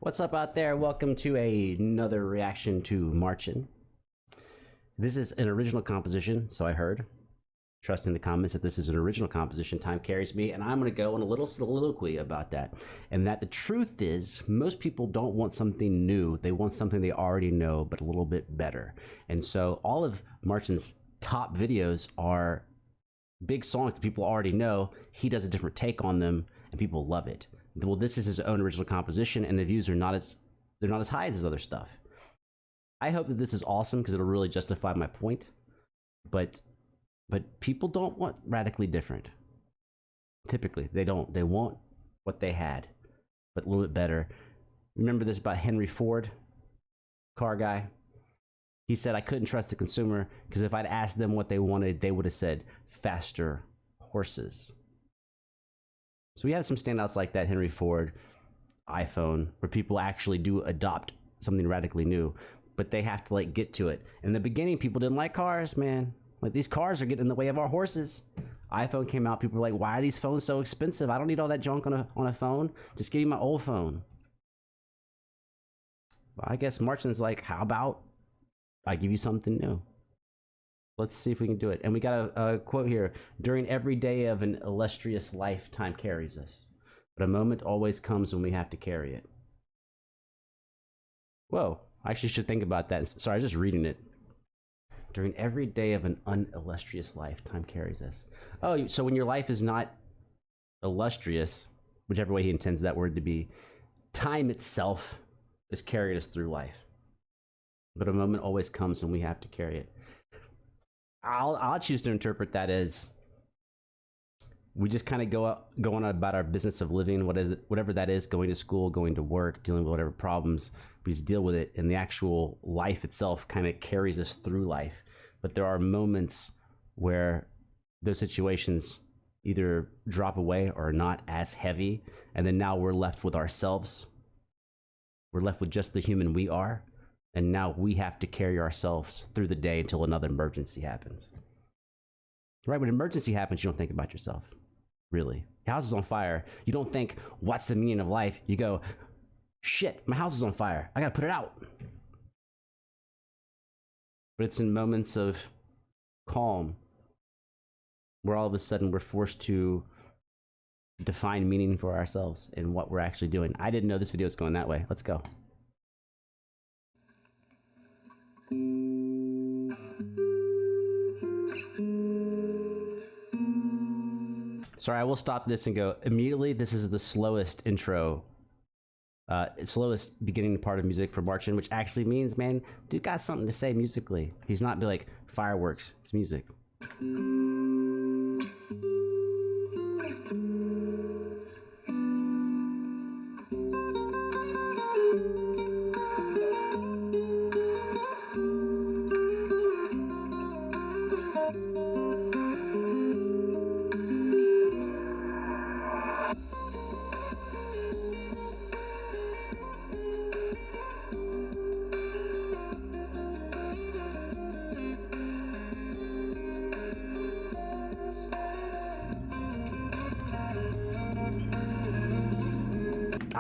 What's up out there? Welcome to another reaction to Marcin. This is an original composition, so I heard. Trust in the comments that this is an original composition, Time Carries Me, and I'm going to go on a little soliloquy about that. And that the truth is, most people don't want something new. They want something they already know, but a little bit better. And so all of Marcin's top videos are big songs that people already know. He does a different take on them, and people love it. Well, this is his own original composition, and the views are not as high as his other stuff. I hope that this is awesome because it'll really justify my point. But people don't want radically different. Typically, they don't. They want what they had, but a little bit better. Remember this about Henry Ford, car guy? He said, I couldn't trust the consumer because if I'd asked them what they wanted, they would have said faster horses. So we have some standouts like that, Henry Ford, iPhone, where people actually do adopt something radically new, but they have to like get to it. In the beginning, people didn't like cars, man. Like, these cars are getting in the way of our horses. iPhone came out, people were like, why are these phones so expensive? I don't need all that junk on a phone. Just give me my old phone. Well, I guess Marcin's like, how about I give you something new? Let's see if we can do it. And we got a quote here. During every day of an illustrious life, time carries us. But a moment always comes when we have to carry it. Whoa, I actually should think about that. Sorry, I was just reading it. During every day of an unillustrious life, time carries us. Oh, so when your life is not illustrious, whichever way he intends that word to be, time itself is carrying us through life. But a moment always comes when we have to carry it. I'll choose to interpret that as we just kind of go on about our business of living, whatever that is, going to school, going to work, dealing with whatever problems, we just deal with it, and the actual life itself kind of carries us through life. But there are moments where those situations either drop away or are not as heavy, and then now we're left with ourselves. We're left with just the human we are. And now we have to carry ourselves through the day until another emergency happens. Right? When an emergency happens, you don't think about yourself. Really. Your house is on fire. You don't think, what's the meaning of life? You go, shit, my house is on fire. I gotta put it out. But it's in moments of calm where all of a sudden we're forced to define meaning for ourselves and what we're actually doing. I didn't know this video was going that way. Let's go. Sorry, I will stop this and go immediately. This is the slowest intro, slowest beginning part of music for Marcin, which actually means, man, dude got something to say musically. He's not be like fireworks. It's music.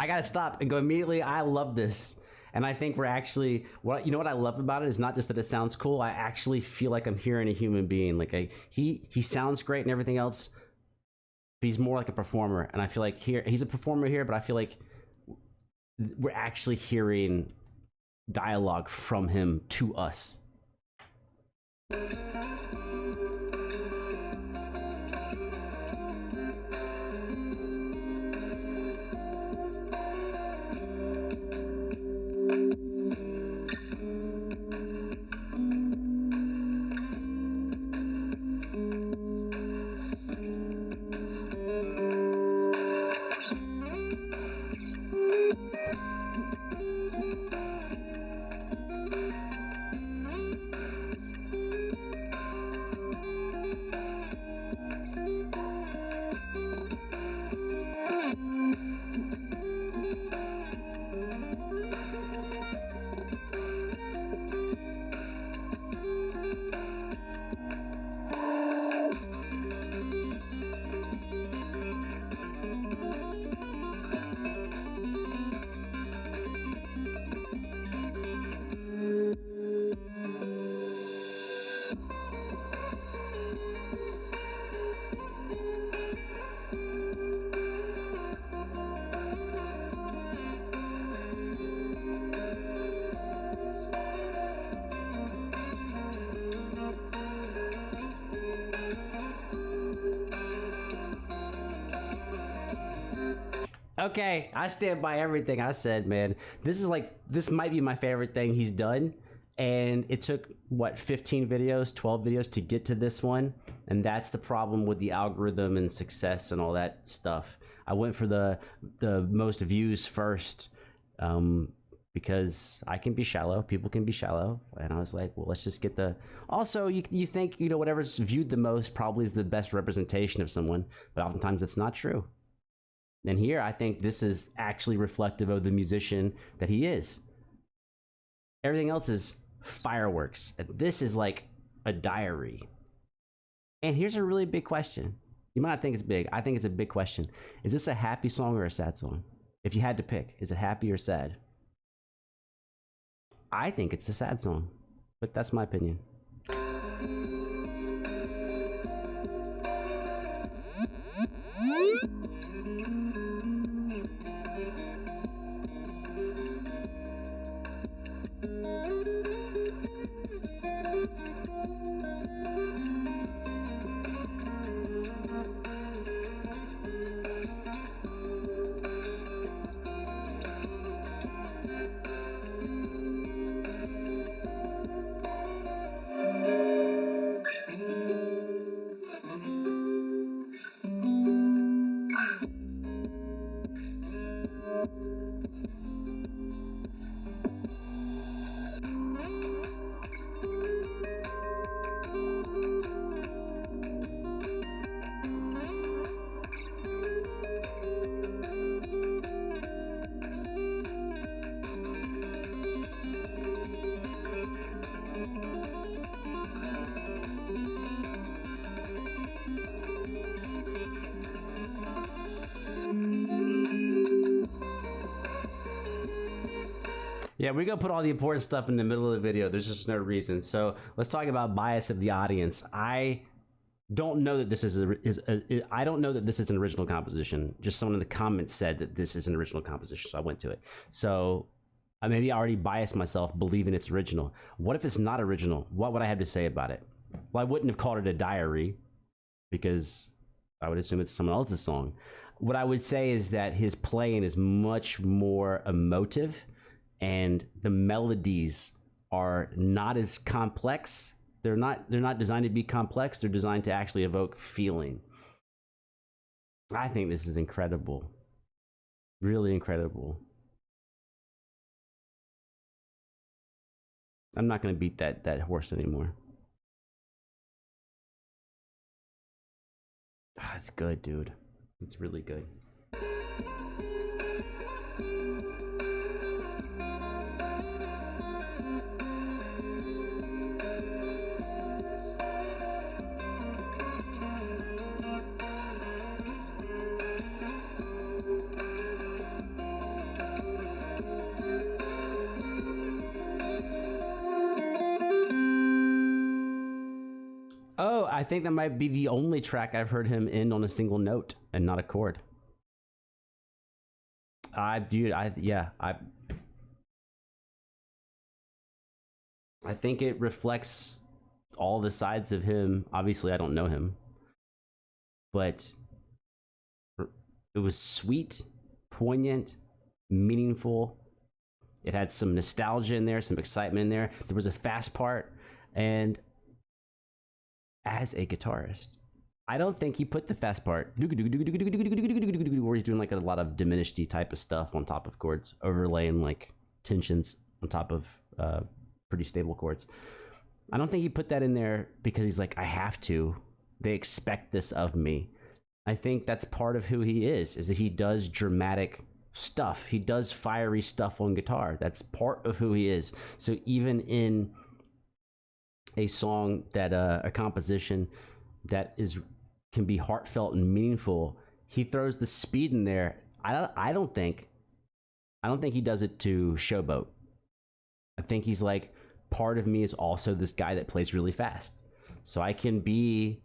I gotta stop and go immediately. I love this. And I think we're actually, you know what I love about it is not just that it sounds cool. I actually feel like I'm hearing a human being. Like he sounds great and everything else, but he's more like a performer. And I feel like he's a performer here, but I feel like we're actually hearing dialogue from him to us. Okay, I stand by everything I said, man. This might be my favorite thing he's done. And it took, what, 15 videos, 12 videos to get to this one. And that's the problem with the algorithm and success and all that stuff. I went for the most views first, because I can be shallow, people can be shallow. And I was like, well, let's just get the... Also, you think, whatever's viewed the most probably is the best representation of someone. But oftentimes that's not true. And here, I think this is actually reflective of the musician that he is. Everything else is fireworks. This is like a diary. And here's a really big question. You might not think it's big. I think it's a big question. Is this a happy song or a sad song? If you had to pick, is it happy or sad? I think it's a sad song, but that's my opinion. Yeah, we're gonna put all the important stuff in the middle of the video. There's just no reason. So let's talk about bias of the audience. I don't know that this I don't know that this is an original composition. Just someone in the comments said that this is an original composition, so I went to it. So maybe I already biased myself believing it's original. What if it's not original? What would I have to say about it? Well, I wouldn't have called it a diary because I would assume it's someone else's song. What I would say is that his playing is much more emotive, and the melodies are not as complex. They're not designed to be complex. They're designed to actually evoke feeling. I think this is incredible. Really incredible. I'm not going to beat that horse anymore. It's good, dude. It's really good. Oh, I think that might be the only track I've heard him end on a single note and not a chord. I think it reflects all the sides of him. Obviously, I don't know him, but it was sweet, poignant, meaningful. It had some nostalgia in there, some excitement in there. There was a fast part, and as a guitarist, I don't think he put the fast part where he's doing like a lot of diminished type of stuff on top of chords, overlaying like tensions on top of pretty stable chords. I don't think he put that in there because he's like, I have to. They expect this of me. I think that's part of who he is that he does dramatic stuff. He does fiery stuff on guitar. That's part of who he is. So even in a song that a composition that can be heartfelt and meaningful, he throws the speed in there. I don't think he does it to showboat. I think he's like, part of me is also this guy that plays really fast, so I can be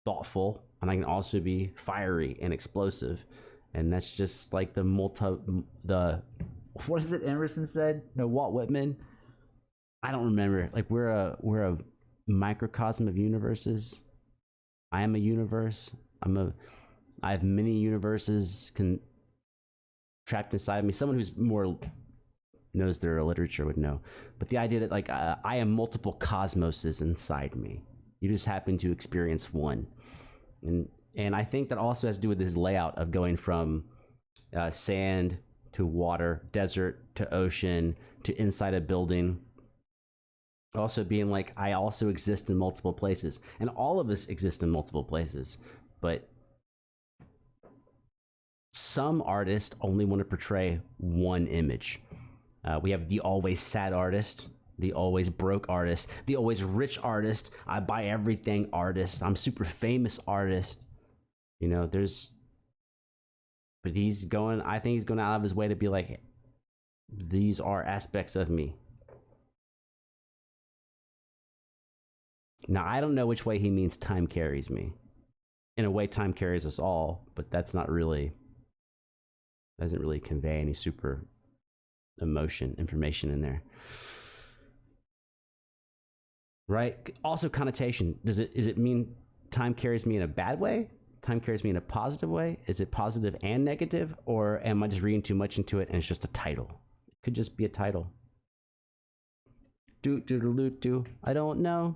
thoughtful and I can also be fiery and explosive. And that's just like what is it Emerson said? No, Walt Whitman. I don't remember. Like we're a microcosm of universes. I am a universe. I have many universes trapped inside me. Someone who's more knows their literature would know. But the idea that like I am multiple cosmoses inside me. You just happen to experience one. And I think that also has to do with this layout of going from sand to water, desert to ocean to inside a building. Also being like, I also exist in multiple places. And all of us exist in multiple places. But some artists only want to portray one image. We have the always sad artist, the always broke artist, the always rich artist, I buy everything artist, I'm super famous artist. You know, but I think he's going out of his way to be like, these are aspects of me. Now, I don't know which way he means time carries me. In a way, time carries us all, but doesn't really convey any super information in there. Right? Also connotation. Is it mean time carries me in a bad way? Time carries me in a positive way? Is it positive and negative? Or am I just reading too much into it and it's just a title? It could just be a title. Do. I don't know.